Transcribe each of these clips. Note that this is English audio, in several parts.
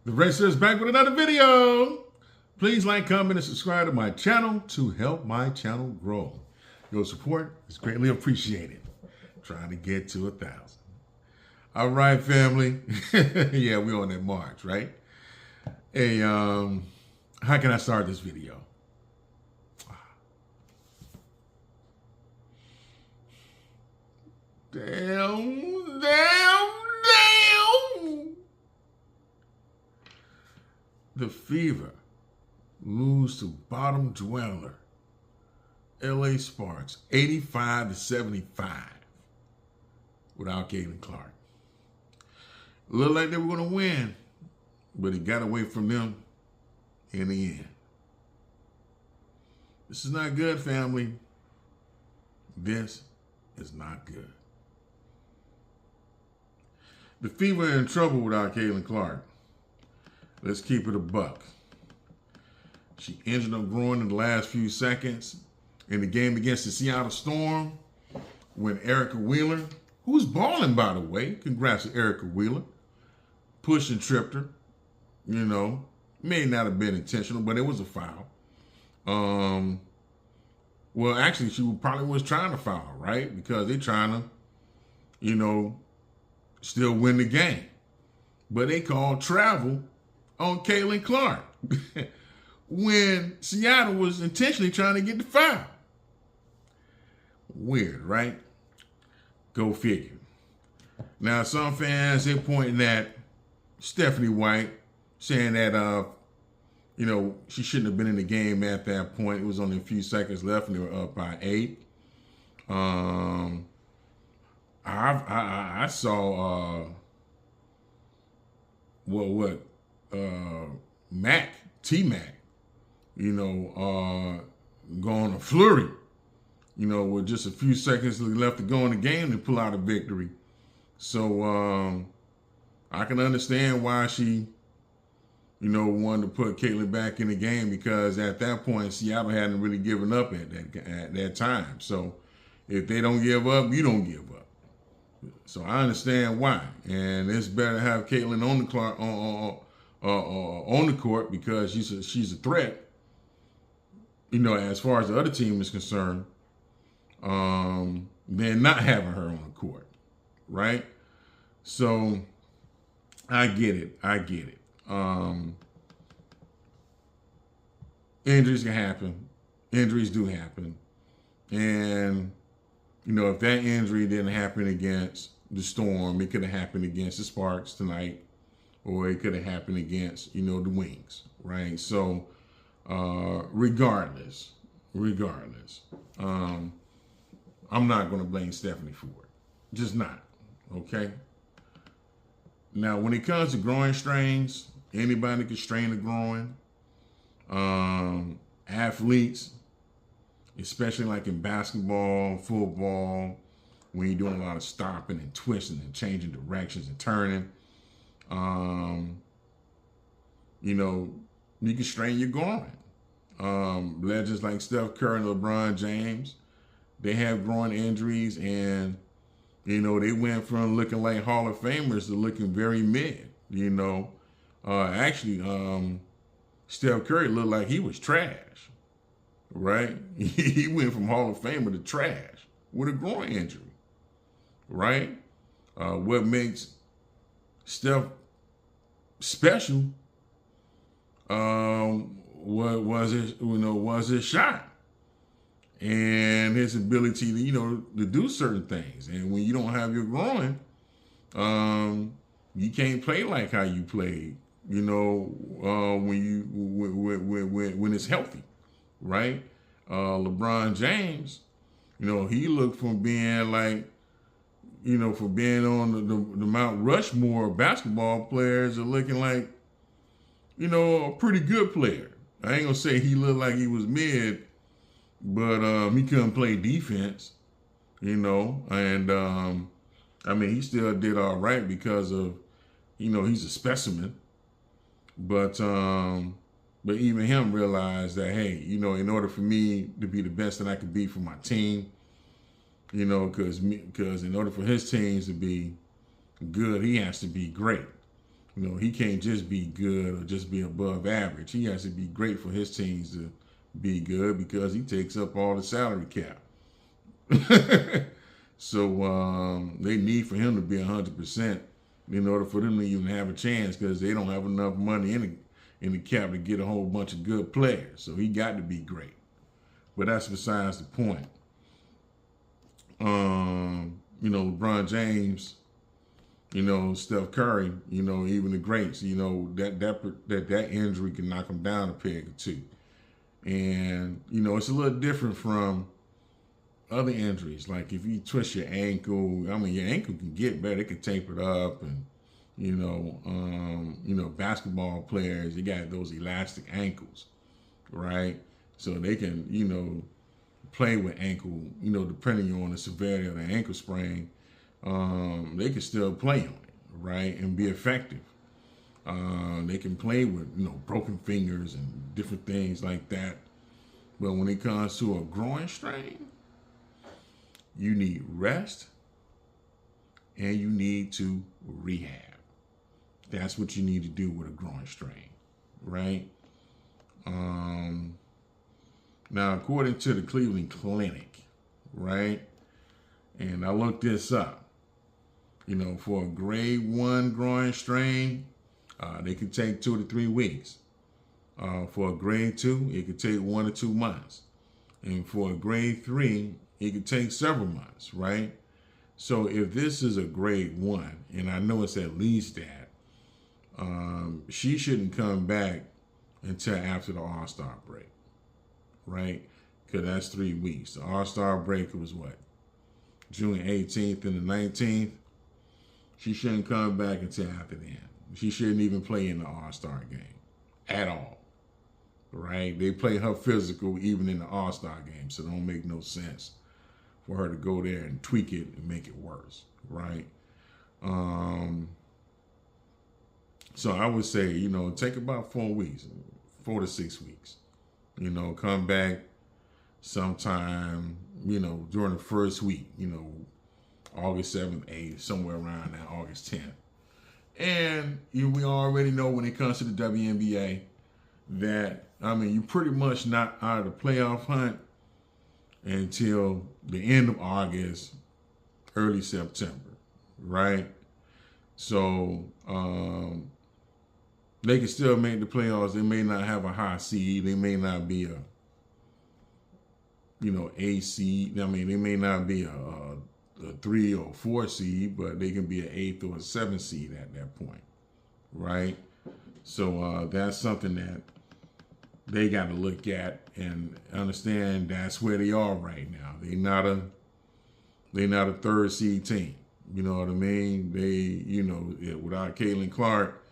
The Racer is back with another video. Please like, comment, and subscribe to my channel to help my channel grow. Your support is greatly appreciated. Trying to get to 1,000. All right, family. Yeah, we're on that march, right? Hey, how can I start this video? Damn. The Fever lose to bottom dweller LA Sparks 85-75 without Caitlin Clark. Looked like they were going to win, but it got away from them in the end. This is not good, family. This is not good. The Fever are in trouble without Caitlin Clark. Let's keep it a buck. She injured her groin in the last few seconds in the game against the Seattle Storm when Erica Wheeler, who's balling, by the way, congrats to Erica Wheeler, pushed and tripped her. You know, may not have been intentional, but it was a foul. Well, actually, she probably was trying to foul, right? Because they're trying to, you know, still win the game. But they called travel on Caitlin Clark when Seattle was intentionally trying to get the foul. Weird, right? Go figure. Now, some fans, they're pointing at Stephanie White, saying that, you know, she shouldn't have been in the game at that point. It was only a few seconds left, and they were up by 8. I saw T-Mac, you know, go on a flurry, you know, with just a few seconds left to go in the game to pull out a victory. So I can understand why she, you know, wanted to put Caitlin back in the game, because at that point, Seattle hadn't really given up at that time. So if they don't give up, you don't give up. So I understand why, and it's better to have Caitlin on the court because she's a threat. You know, as far as the other team is concerned, than not having her on the court, right? So I get it. Injuries can happen. Injuries do happen, and you know, if that injury didn't happen against the Storm, it could have happened against the Sparks tonight, or it could have happened against, you know, the Wings, right? So, regardless, I'm not going to blame Stephanie for it. Just not, okay? Now, when it comes to groin strains, anybody can strain a groin. Athletes, especially like in basketball, football, when you're doing a lot of stopping and twisting and changing directions and turning, you know, you can strain your groin. Legends like Steph Curry and LeBron James, they have groin injuries, and, you know, they went from looking like Hall of Famers to looking very mid, you know. Actually, Steph Curry looked like he was trash. Right? He went from Hall of Famer to trash with a groin injury. Right? What makes Steph special was his shot and his ability to, you know, to do certain things. And when you don't have your groin, you can't play like how you played, you know, when it's healthy. Right? LeBron James, you know, he looked from being like, you know, for being on the Mount Rushmore of basketball players to looking like, you know, a pretty good player. I ain't gonna say he looked like he was mid, but he couldn't play defense, you know, and I mean, he still did all right because of, you know, he's a specimen, but even him realized that, hey, you know, in order for me to be the best that I could be for my team, you know, because in order for his teams to be good, he has to be great. You know, he can't just be good or just be above average. He has to be great for his teams to be good because he takes up all the salary cap. So they need for him to be 100% in order for them to even have a chance, because they don't have enough money in the cap to get a whole bunch of good players. So he got to be great. But that's besides the point. You know, LeBron James, you know, Steph Curry, you know, even the greats, you know, that injury can knock them down a peg or two. And, you know, it's a little different from other injuries. Like if you twist your ankle, I mean, your ankle can get better. It can tape it up. And, you know, basketball players, they got those elastic ankles, right? So they can, you know, play with ankle, you know, depending on the severity of the ankle sprain, they can still play on it, right, and be effective. They can play with, you know, broken fingers and different things like that. But when it comes to a groin strain, you need rest and you need to rehab. That's what you need to do with a groin strain, right? Now, according to the Cleveland Clinic, right, and I looked this up, you know, for a grade 1 groin strain, they could take 2 to 3 weeks. For a grade 2, it could take 1 to 2 months. And for a grade 3, it could take several months, right? So if this is a grade 1, and I know it's at least that, she shouldn't come back until after the All-Star break, right? Because that's 3 weeks. The All-Star break was what? June 18th and the 19th. She shouldn't come back until after then. She shouldn't even play in the All-Star game at all, right? They play her physical even in the All-Star game, so it don't make no sense for her to go there and tweak it and make it worse, right? So I would say, you know, take about 4 weeks, 4 to 6 weeks. You know, come back sometime, you know, during the first week, you know, August 7th, 8th, somewhere around that, August 10th. And we already know when it comes to the WNBA that, I mean, you're pretty much not out of the playoff hunt until the end of August, early September, right? So they can still make the playoffs. They may not have a high seed. They may not be a, you know, A seed. I mean, they may not be a 3 or 4 seed, but they can be an 8th or a 7th seed at that point, right? So that's something that they got to look at and understand. That's where they are right now. They're not a 3rd seed team. You know what I mean? They, you know, without Caitlin Clark,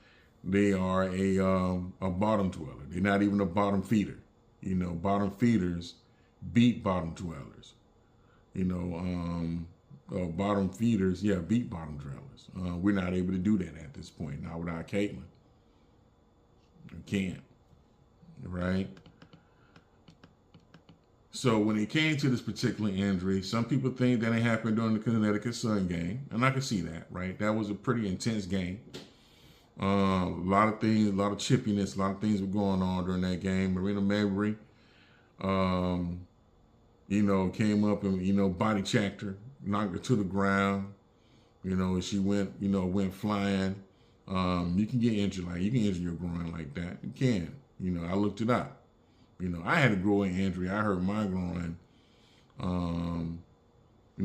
they are a bottom dweller. They're not even a bottom feeder. You know, bottom feeders beat bottom dwellers. You know, bottom feeders, beat bottom dwellers. We're not able to do that at this point. Not without Caitlin. We can't. Right? So when it came to this particular injury, some people think that it happened during the Connecticut Sun game. And I can see that, right? That was a pretty intense game. A lot of things, a lot of chippiness, a lot of things were going on during that game. Marina Mabrey, you know, came up and, you know, body checked her, knocked her to the ground. You know, she went flying. You can get injured you can injure your groin like that. You can. You know, I looked it up. You know, I had a groin injury. I hurt my groin, you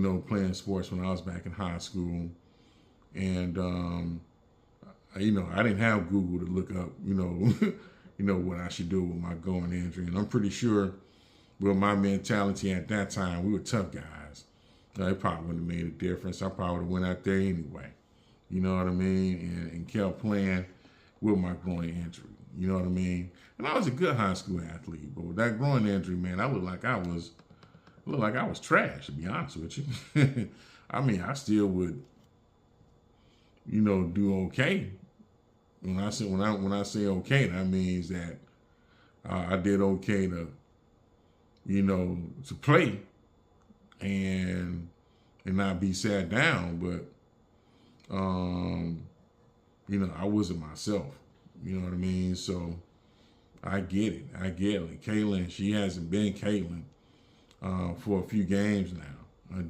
know, playing sports when I was back in high school. And, you know, I didn't have Google to look up, you know, you know, what I should do with my groin injury. And I'm pretty sure with my mentality at that time, we were tough guys. It probably wouldn't have made a difference. I probably would have went out there anyway. You know what I mean? And kept playing with my groin injury. You know what I mean? And I was a good high school athlete, but with that groin injury, man, I looked like I was trash, to be honest with you. I mean, I still would, you know, do okay. When I say okay, that means that I did okay to, you know, to play and not be sat down. But I wasn't myself. You know what I mean? So I get it. I get it. Caitlin, she hasn't been Caitlin for a few games now.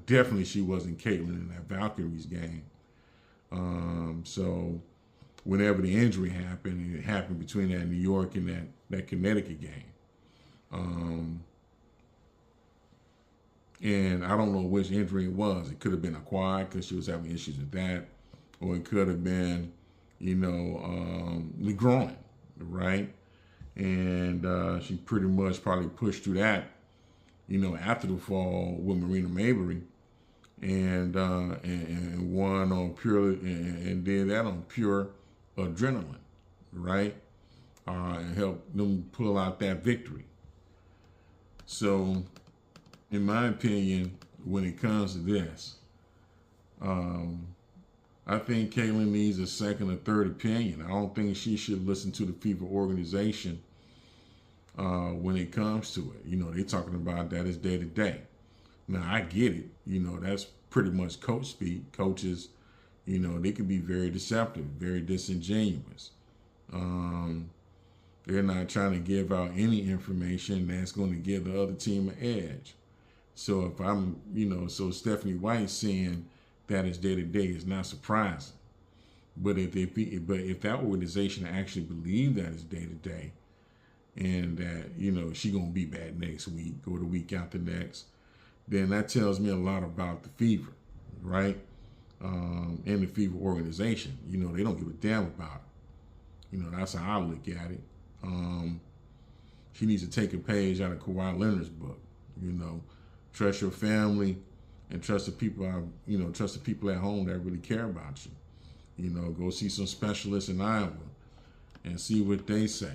Definitely she wasn't Caitlin in that Valkyries game. So whenever the injury happened, it happened between that New York and that Connecticut game. And I don't know which injury it was. It could have been a quad because she was having issues with that, or it could have been, the groin, right? And she pretty much probably pushed through that, after the fall with Marina Mabrey, and won on pure and did that on pure adrenaline, right? And helped them pull out that victory. So, in my opinion, when it comes to this, I think Caitlin needs a second or third opinion. I don't think she should listen to the FIFA organization when it comes to it. They're talking about that as day to day. Now, I get it. That's pretty much coach speak. Coaches, they can be very deceptive, very disingenuous. They're not trying to give out any information that's going to give the other team an edge. So if I'm, so Stephanie White saying that is day to day is not surprising. But if that organization actually believe that is day to day, and that she gonna be bad next week or the week after next, then that tells me a lot about the FIFA, right? And the FIFA organization. They don't give a damn about it. That's how I look at it. She needs to take a page out of Kawhi Leonard's book. Trust your family and trust the people trust the people at home that really care about you. Go see some specialists in Iowa and see what they say.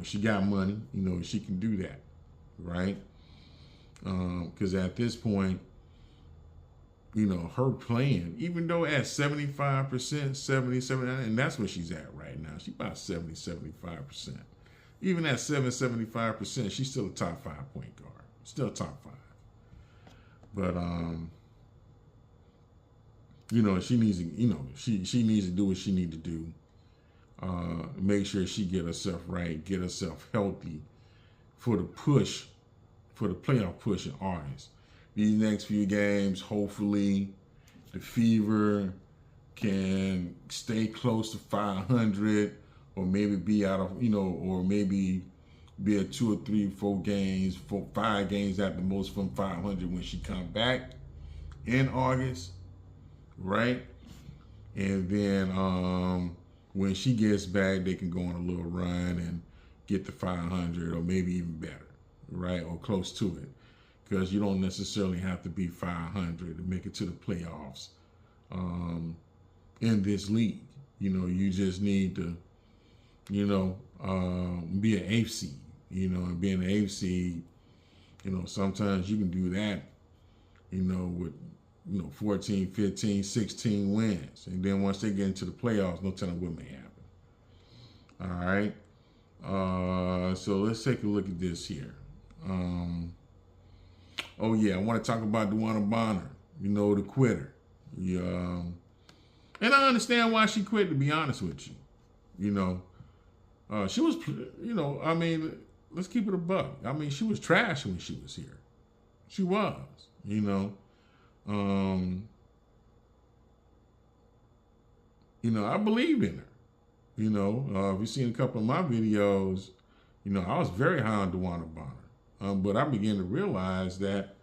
She got money, she can do that, right? Because at this point, her playing, even though at 75%, 77, and that's where she's at right now. She's about 70, 75%. Even at 75%, she's still a top 5 point guard. Still top 5. But she needs to, she needs to do what she need to do. Make sure she get herself right, get herself healthy for the playoff push in August. These next few games, hopefully, the Fever can stay close to 500, or maybe be out of, or maybe be a 2 or 3, 4 games, 5 games at the most from 500 when she come back in August, right? And then when she gets back, they can go on a little run and get to 500 or maybe even better, right? Or close to it. Because you don't necessarily have to be 500 to make it to the playoffs in this league. You just need to, be an 8th seed. And being an 8th seed, sometimes you can do that, with, 14, 15, 16 wins. And then once they get into the playoffs, no telling what may happen. All right. So let's take a look at this here. Oh, yeah, I want to talk about Dewanna Bonner, the quitter. And I understand why she quit, to be honest with you. She was, let's keep it a buck. She was trash when she was here. She was, I believed in her. If you've seen a couple of my videos, I was very high on Dewanna Bonner. But I began to realize that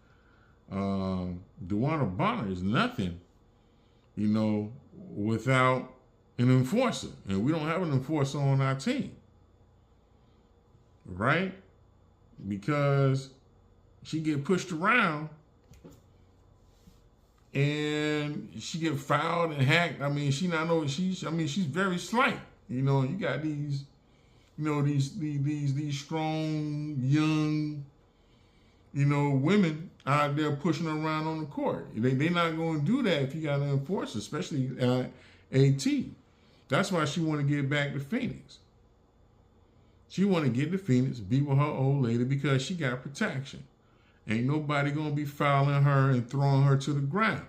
Dewanna Bonner is nothing, without an enforcer. And we don't have an enforcer on our team. Right? Because she get pushed around and she get fouled and hacked. She's very slight. You got these, these strong, young, women out there pushing around on the court. They're not going to do that if you got an enforcer, especially AT. That's why she want to get back to Phoenix. She want to get to Phoenix, be with her old lady because she got protection. Ain't nobody going to be fouling her and throwing her to the ground.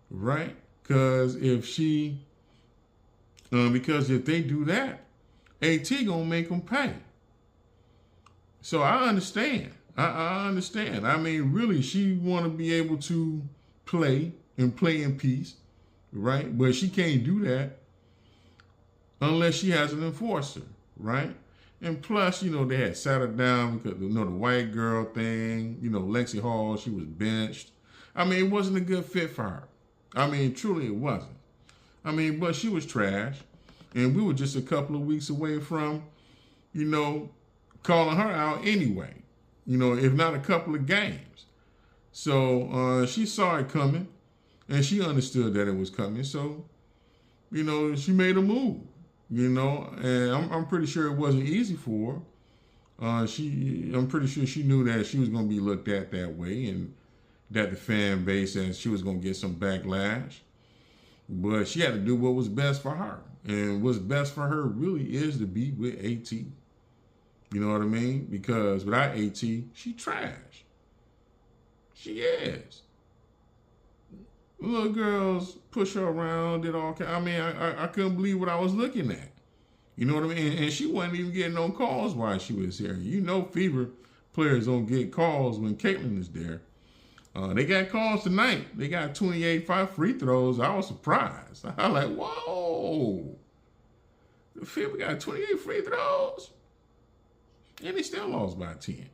Right? Because if she Because if they do that, AT gonna make them pay. So I understand. I understand. I mean, really, she want to be able to play and play in peace, right? But she can't do that unless she has an enforcer, right? And plus, they had sat her down because, the white girl thing, Lexi Hall, she was benched. I mean, it wasn't a good fit for her. I mean, truly it wasn't. I mean, but she was trash. And we were just a couple of weeks away from, calling her out anyway, if not a couple of games. So she saw it coming and she understood that it was coming. So, she made a move, and I'm pretty sure it wasn't easy for her. I'm pretty sure she knew that she was going to be looked at that way and that the fan base, and she was going to get some backlash. But she had to do what was best for her. And what's best for her really is to be with AT. You know what I mean? Because without AT, she trash. She is. Little girls push her around, did all kinds. I mean, I couldn't believe what I was looking at. You know what I mean? And she wasn't even getting no calls while she was here. Fever players don't get calls when Caitlin is there. They got calls tonight. They got 28 free throws. I was surprised. I was like, whoa. The Fever got 28 free throws. And they still lost by 10.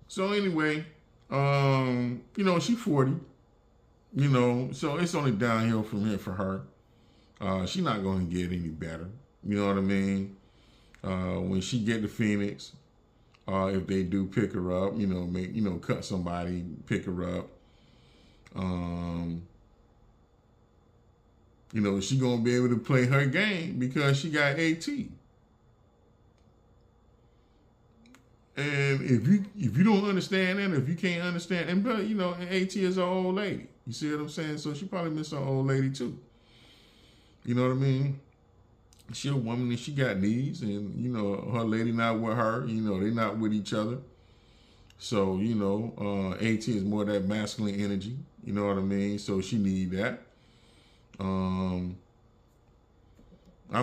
So anyway, she's 40. So it's only downhill from here for her. She's not going to get any better. You know what I mean? When she get to Phoenix, if they do pick her up, cut somebody, pick her up. She gonna be able to play her game because she got AT. And if you don't understand that, if you can't understand, and but AT is an old lady. You see what I'm saying? So she probably miss her old lady too. You know what I mean? She a woman and she got needs, and her lady not with her. They not with each other. So AT is more that masculine energy. You know what I mean? So she need that. I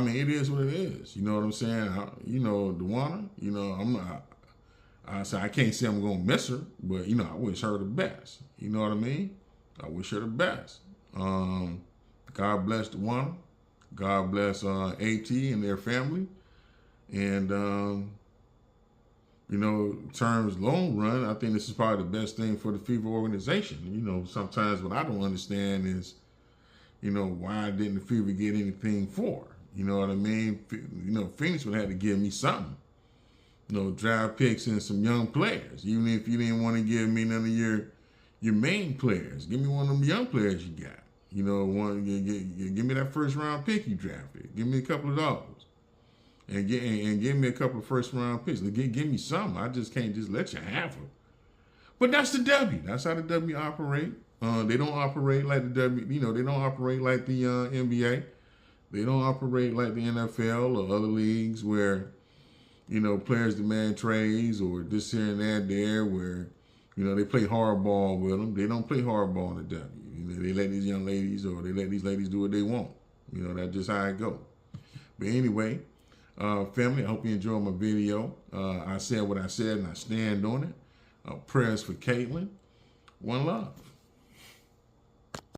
mean, it is what it is. You know what I'm saying? Dewanna. I'm not. I can't say I'm gonna miss her, but I wish her the best. You know what I mean? I wish her the best. God bless Dewanna. God bless AT and their family. And, terms long run, I think this is probably the best thing for the Fever organization. Sometimes what I don't understand is, why didn't the Fever get anything for her? You know what I mean? Phoenix would have to give me something. Draft picks and some young players. Even if you didn't want to give me none of your main players, give me one of them young players you got. Give me that first round pick you drafted. Give me a couple of those, and give me a couple of first round picks. Give me something. I just can't just let you have them. But that's the W. That's how the W operate. They don't operate like the W. They don't operate like the NBA. They don't operate like the NFL or other leagues where players demand trades or this here and that there where they play hardball with them. They don't play hardball in the W. They let these young ladies or they let these ladies do what they want. That's just how it goes. But anyway, family, I hope you enjoyed my video. I said what I said and I stand on it. Prayers for Caitlin. One love.